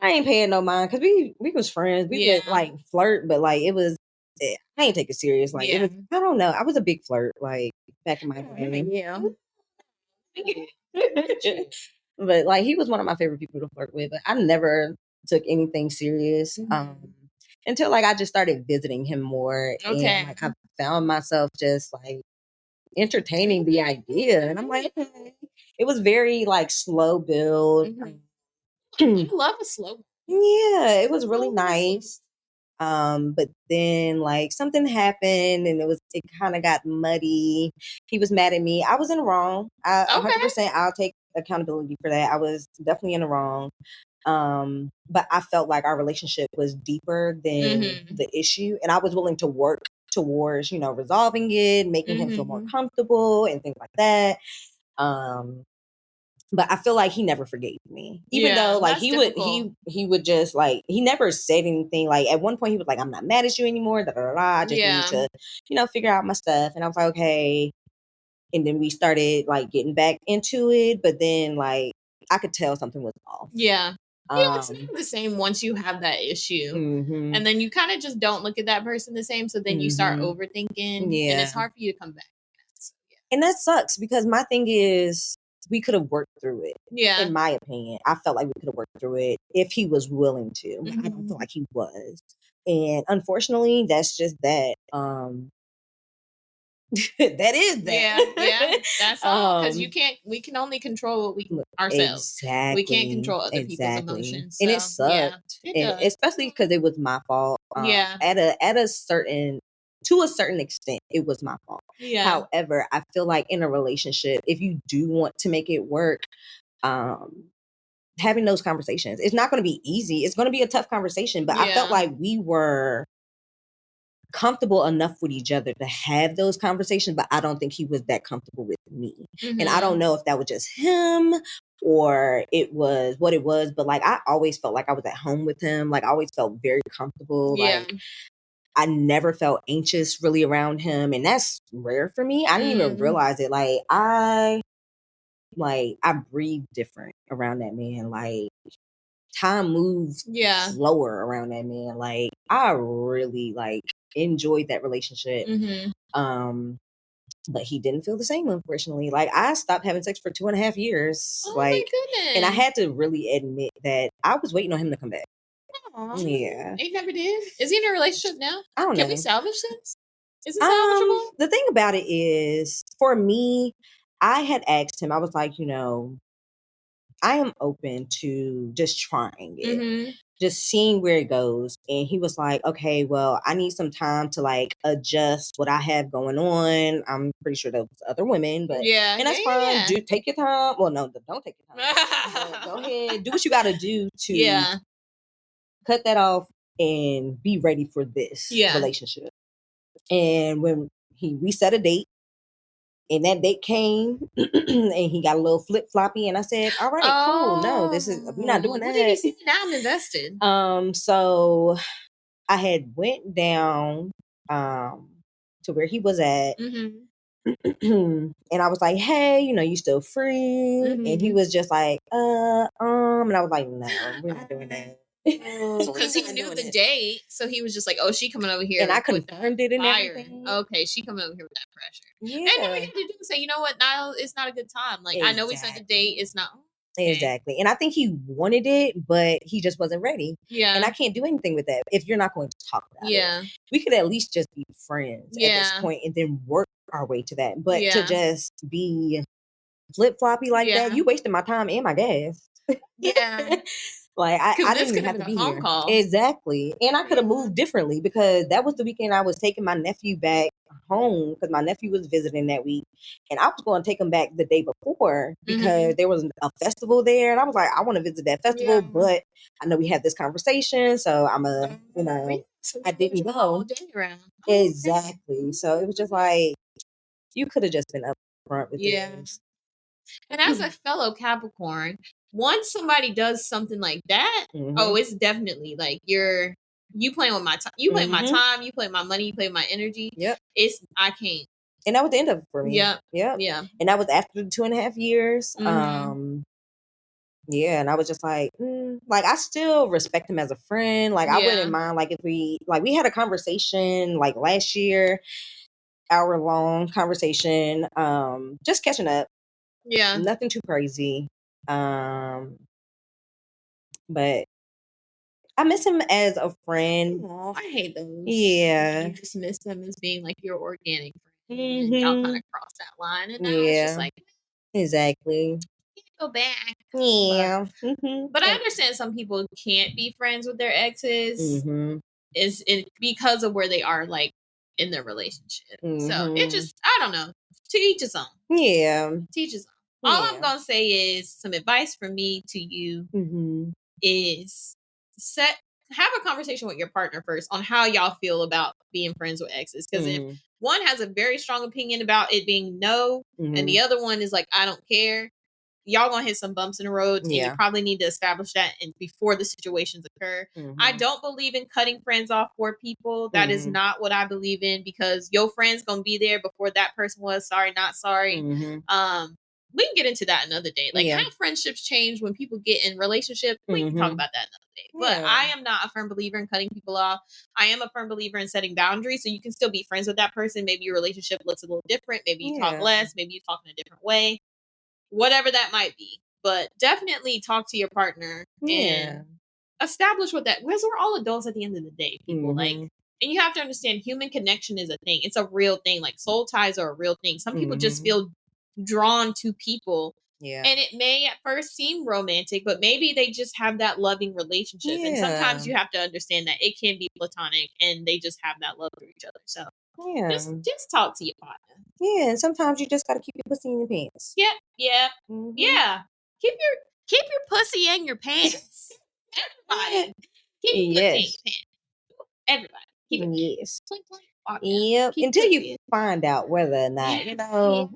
I ain't paying no mind because we was friends. We would like flirt, but like it was I ain't take it serious. Like it was, I don't know. I was a big flirt, like back in my day. Yeah. But like he was one of my favorite people to flirt with, but I never took anything serious. Until like I just started visiting him more. Okay. And like I found myself just like entertaining the idea. And I'm like, okay. It was very like slow build. I love a slow. Yeah, it was really nice. But then like something happened and it kind of got muddy. He was mad at me. I was in the wrong. 100% I'll take accountability for that. I was definitely in the wrong. But I felt like our relationship was deeper than the issue, and I was willing to work towards, resolving it, making him feel more comfortable and things like that. But I feel like he never forgave me, even though like he would just like, he never said anything. Like at one point he was like, I'm not mad at you anymore. Da, da, da, da. I just need to, figure out my stuff. And I was like, okay. And then we started like getting back into it. But then like I could tell something was off. Yeah. It's never the same once you have that issue. And then you kind of just don't look at that person the same. So then you start overthinking. Yeah. And it's hard for you to come back. So, and that sucks because my thing is, we could have worked through it. Yeah. In my opinion, I felt like we could have worked through it if he was willing to. I don't feel like he was. And unfortunately, that's just that. That is that. Yeah. That's all. Because we can only control what ourselves. Exactly. We can't control other people's emotions. So, and it sucked. Yeah, especially because it was my fault. To a certain extent, it was my fault. Yeah. However, I feel like in a relationship, if you do want to make it work, having those conversations, it's not going to be easy. It's going to be a tough conversation, but I felt like we were comfortable enough with each other to have those conversations, but I don't think he was that comfortable with me. And I don't know if that was just him or it was what it was, but like I always felt like I was at home with him. Like I always felt very comfortable. Like I never felt anxious really around him, and that's rare for me. I didn't even realize it. Like I breathe different around that man. Like time moves slower around that man. Like I really like enjoyed that relationship. But he didn't feel the same, unfortunately. Like I stopped having sex for 2.5 years. Oh my goodness. And I had to really admit that I was waiting on him to come back. Aww. Yeah. He never did. Is he in a relationship now? I don't know. Can we salvage this? Is it salvageable? The thing about it is, for me, I had asked him, I was like, I am open to just trying it, just seeing where it goes. And he was like, okay, well, I need some time to like adjust what I have going on. I'm pretty sure there was other women, but and that's fine. Do take your time. Well, no, don't take your time. Go ahead, do what you got to do to cut that off and be ready for this relationship. And when we set a date, and that date came, and he got a little flip floppy, and I said, "All right, cool. No, we're not doing that." What did he say? Now I'm invested. So I had went down to where he was at, and I was like, "Hey, you still free?" And he was just like, and I was like, "No, we're not doing that." Because he knew the date, so he was just like, "Oh, she coming over here," and I confirmed it and everything. Okay, she coming over here with that pressure. Yeah, and then we had to do say, you know what? Now it's not a good time. Like I know we set the date. It's not exactly, and I think he wanted it, but he just wasn't ready. Yeah, and I can't do anything with that if you're not going to talk about it. We could at least just be friends at this point, and then work our way to that. But to just be flip floppy like that, you wasted my time and my gas. Yeah. Like I this didn't could have have to been be a phone here. call. Exactly. And I could have moved differently because that was the weekend I was taking my nephew back home because my nephew was visiting that week. And I was going to take him back the day before because there was a festival there. And I was like, I want to visit that festival, but I know we had this conversation. So I'm I didn't go. Exactly. So it was just like, you could have just been upfront with this. And as a fellow Capricorn, once somebody does something like that, oh, it's definitely like you playing with my time. You play my time. You play my money. You play my energy. Yep. I can't. And that was the end of it for me. Yep. Yeah. And that was after the 2.5 years. Yeah, and I was just like, like I still respect him as a friend. Like I wouldn't mind like if we had a conversation like last year, hour-long conversation, just catching up. Yeah. Nothing too crazy. But I miss him as a friend. Oh, I hate those. Yeah. You just miss them as being like your organic friend. And y'all kind of cross that line. And now it's just like, exactly. Go back. Yeah. But I understand some people can't be friends with their exes. Is it because of where they are like in their relationship. So it just, I don't know. To each his own. Yeah. To each his own. All I'm gonna say is some advice from me to you is have a conversation with your partner first on how y'all feel about being friends with exes. Because if one has a very strong opinion about it being no, and the other one is like, I don't care, y'all gonna hit some bumps in the road, and you probably need to establish that before the situations occur. I don't believe in cutting friends off for people. That is not what I believe in, because your friend's gonna be there before that person was. Sorry, not sorry. We can get into that another day. Like how friendships change when people get in relationships. We can talk about that another day. But I am not a firm believer in cutting people off. I am a firm believer in setting boundaries, so you can still be friends with that person. Maybe your relationship looks a little different. Maybe you talk less. Maybe you talk in a different way. Whatever that might be. But definitely talk to your partner and establish what that, because we're all adults at the end of the day, people. Like, and you have to understand, human connection is a thing. It's a real thing. Like soul ties are a real thing. Some people just feel drawn to people. And it may at first seem romantic, but maybe they just have that loving relationship. And sometimes you have to understand that it can be platonic and they just have that love for each other. So just talk to your partner. Yeah, and sometimes you just gotta keep your pussy in your pants. Yeah. Keep your pussy in your pants. Everybody. Keep your pussy in your pants. Everybody. Keep it. Yes. Yep. Until you find out whether or not,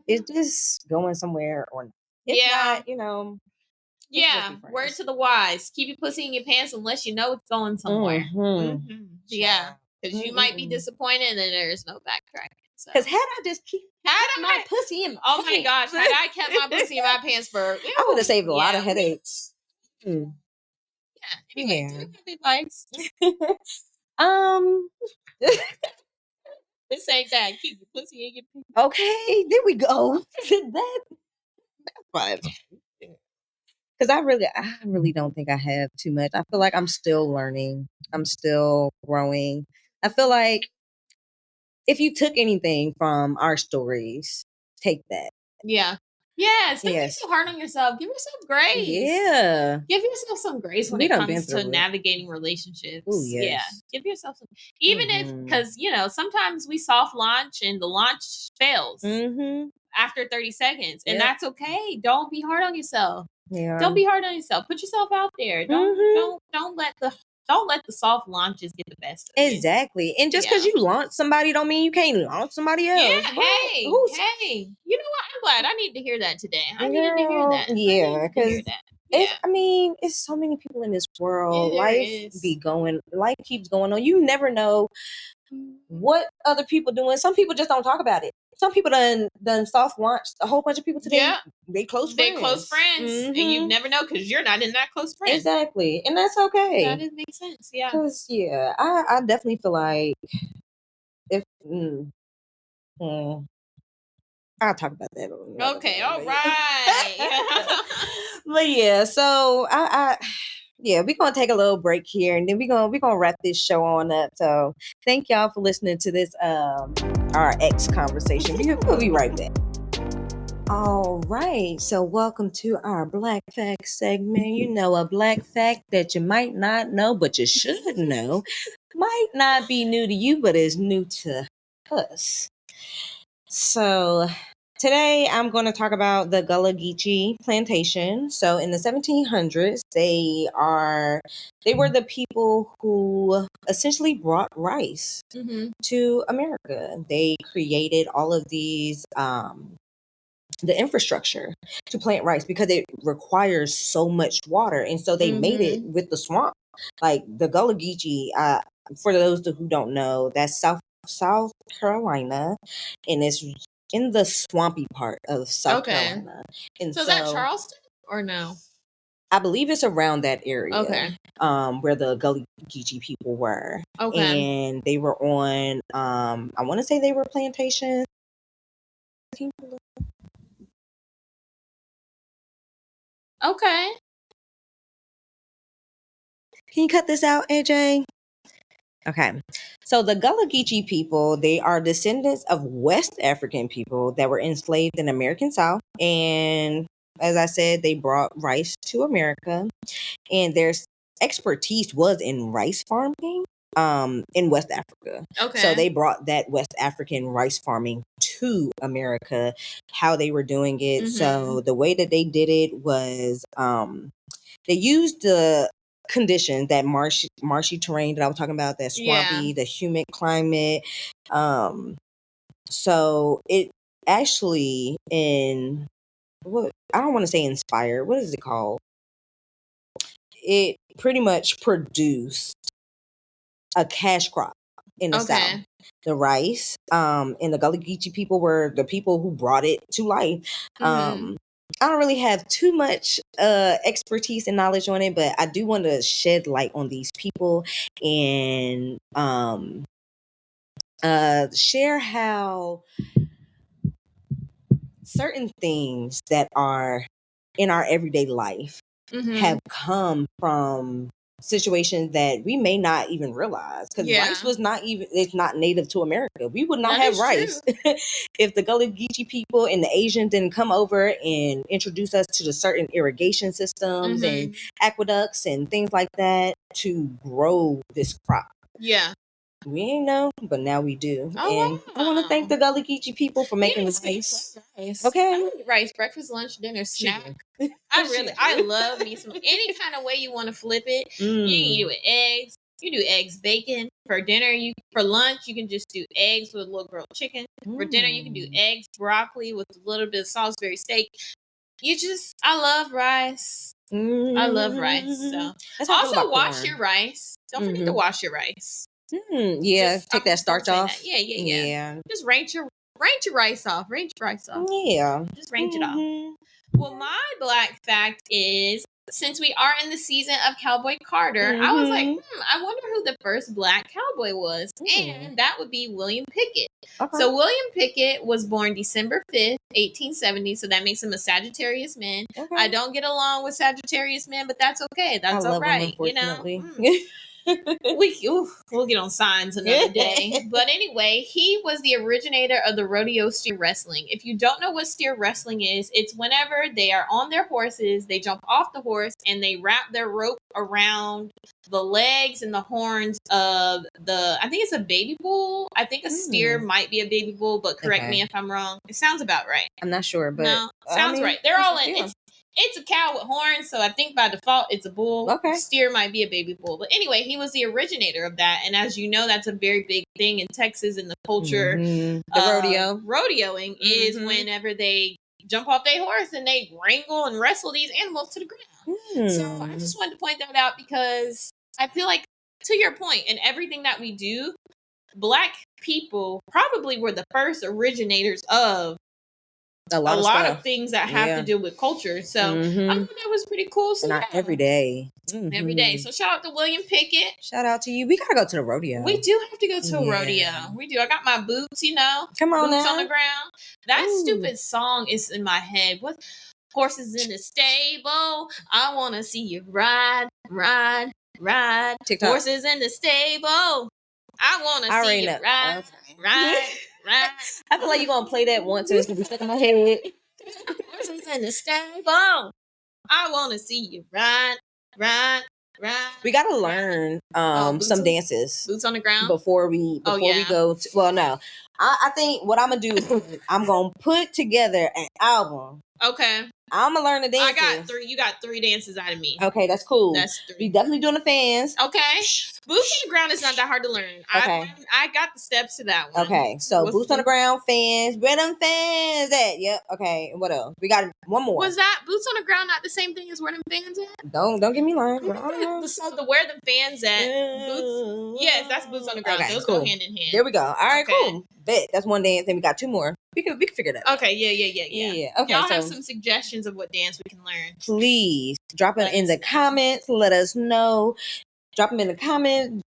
it's just going somewhere or not. If not, word to the wise. Keep your pussy in your pants unless you know it's going somewhere. Yeah. Because you might be disappointed and then there's no backtracking. Because had I just kept my pussy in my pants. Oh my gosh. Had I kept my pussy in my pants for I would have saved a lot of headaches. Yeah. Anyway, do you have advice? This ain't that. Keep your pussy in your pants. Okay, there we go. That's fine. Because I really don't think I have too much. I feel like I'm still learning. I'm still growing. I feel like if you took anything from our stories, take that. Yeah. Yes. Don't be so hard on yourself. Give yourself grace. Yeah. Give yourself some grace when it comes to navigating relationships. Ooh, yes. Yeah. Give yourself some. Even if, because, sometimes we soft launch and the launch fails after 30 seconds. And that's okay. Don't be hard on yourself. Yeah. Don't be hard on yourself. Put yourself out there. Don't let the soft launches get the best of you. Exactly. And just because you launch somebody don't mean you can't launch somebody else. Yeah, hey. You know what? I'm glad. I need to hear that today. I needed to hear that. Yeah, because it's so many people in this world. Life keeps going on. You never know what other people doing. Some people just don't talk about it. Some people done soft launched a whole bunch of people today. They close friends. They close friends. And you never know because you're not in that close friend. Exactly. And that's okay. That does make sense. Yeah. Because, I definitely feel like if I'll talk about that. Okay, all right. But yeah, so we're gonna take a little break here and then we're gonna wrap this show on up. So thank y'all for listening to this our ex conversation. We'll be right back. All right, so welcome to our Black Fact segment. You know, a Black fact that you might not know, but you should know. Might not be new to you, but is new to us. So today I'm going to talk about the Gullah Geechee plantation. So in the 1700s, they were the people who essentially brought rice to America. They created all of these the infrastructure to plant rice because it requires so much water, and so they made it with the swamp. Like the Gullah Geechee, for those who don't know, that's South Carolina, and it's in the swampy part of South Carolina. And so is that Charleston or no? I believe it's around that area. Where the Gullah Geechee people were. And they were on I want to say they were plantations. Okay. Can you cut this out, AJ? Okay. So the Gullah Geechee people, they are descendants of West African people that were enslaved in the American South. And as I said, they brought rice to America. And their expertise was in rice farming in West Africa. So they brought that West African rice farming to America, how they were doing it. So the way that they did it was they used the conditions, that marshy terrain that I was talking about, that swampy, the humid climate. So it actually I don't want to say inspired. What is it called? It pretty much produced a cash crop in the South. The rice, and the Gullah Geechee people were the people who brought it to life. I don't really have too much expertise and knowledge on it, but I do want to shed light on these people and share how certain things that are in our everyday life have come from situations that we may not even realize, because rice was it's not native to America. We would not have rice if the Gullah Geechee people and the Asians didn't come over and introduce us to the certain irrigation systems and aqueducts and things like that to grow this crop. We ain't know, but now we do. I want to thank the Gullah Geechee people for making the rice. Okay. Rice, breakfast, lunch, dinner, snack. I love me some any kind of way you want to flip it. You can eat it with eggs. You do eggs, bacon. For dinner, for lunch, you can just do eggs with a little grilled chicken. For dinner, you can do eggs, broccoli with a little bit of Salisbury steak. I love rice. I love rice. So also wash your rice. Don't forget to wash your rice. Take that starch off. Yeah. Just rinse your rice off. Yeah. Just rinse it off. Well, my Black fact is, since we are in the season of Cowboy Carter, I was like, I wonder who the first Black cowboy was. And that would be William Pickett. So William Pickett was born December 5th, 1870. So that makes him a Sagittarius man. I don't get along with Sagittarius men, but that's okay. That's all right. We'll get on signs another day. But anyway, he was the originator of the rodeo steer wrestling. If you don't know what steer wrestling is, it's whenever they are on their horses, they jump off the horse and they wrap their rope around the legs and the horns of I think it's a baby bull. I think a steer might be a baby bull, but correct me if I'm wrong. It sounds about right. I'm not sure, but no, sounds right. They're all in. It's a cow with horns, so I think by default it's a bull. Steer might be a baby bull. But anyway, he was the originator of that. And as you know, that's a very big thing in Texas in the culture. The rodeo. Rodeoing is whenever they jump off their horse and they wrangle and wrestle these animals to the ground. So I just wanted to point that out because I feel like, to your point, in everything that we do, Black people probably were the first originators of a lot of things that have to do with culture. So I thought that was pretty cool. So every day. Every day. So shout out to William Pickett. Shout out to you. We gotta go to the rodeo. We do have to go to a rodeo. We do. I got my boots, Come on, boots on the ground. That stupid song is in my head. What? Horses in the stable. I want to see you ride. TikTok. Horses in the stable. I want to see you ride. I feel like you're gonna play that once and it's gonna be stuck in my head. Horses in the stable. I want to see you ride. We gotta learn some dances. Boots on the ground before we go to, well, no. I think what I'm gonna do is I'm gonna put together an album. Okay. I'm gonna learn the dances. I got 3. You got 3 dances out of me. Okay, that's cool. That's 3. We definitely doing the fans. Okay. Boots on the ground is not that hard to learn. Okay. I got the steps to that one. Okay, so boots on the ground, fans. Where them fans at? Yep. Okay. What else? We got one more. Was that boots on the ground not the same thing as where them fans at? Don't get me wrong. So the where the fans at? Boots. Yes, that's boots on the ground. Okay, those go hand in hand. There we go. All right, cool. Bet that's one dance. Then we got 2 more. We can figure that out. Okay. Yeah. Okay. Y'all have some suggestions of what dance we can learn? Please drop it in the comments. Let us know. Drop them in the comments.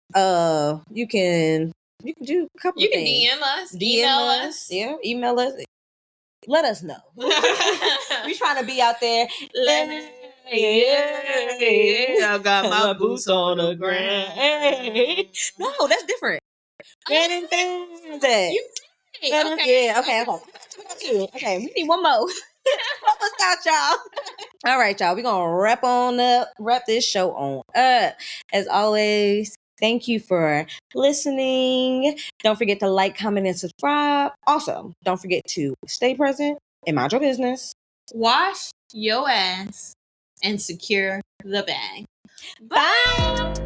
You can do a couple of things. You can DM us. Email us. Yeah, email us. Let us know. We trying to be out there. I got my boots on the ground. No, that's different. Okay. Okay, we need one more. Help us out, y'all. All right, y'all. We're gonna wrap this show on up. As always, thank you for listening. Don't forget to like, comment, and subscribe. Also, don't forget to stay present and mind your business. Wash your ass and secure the bag. Bye.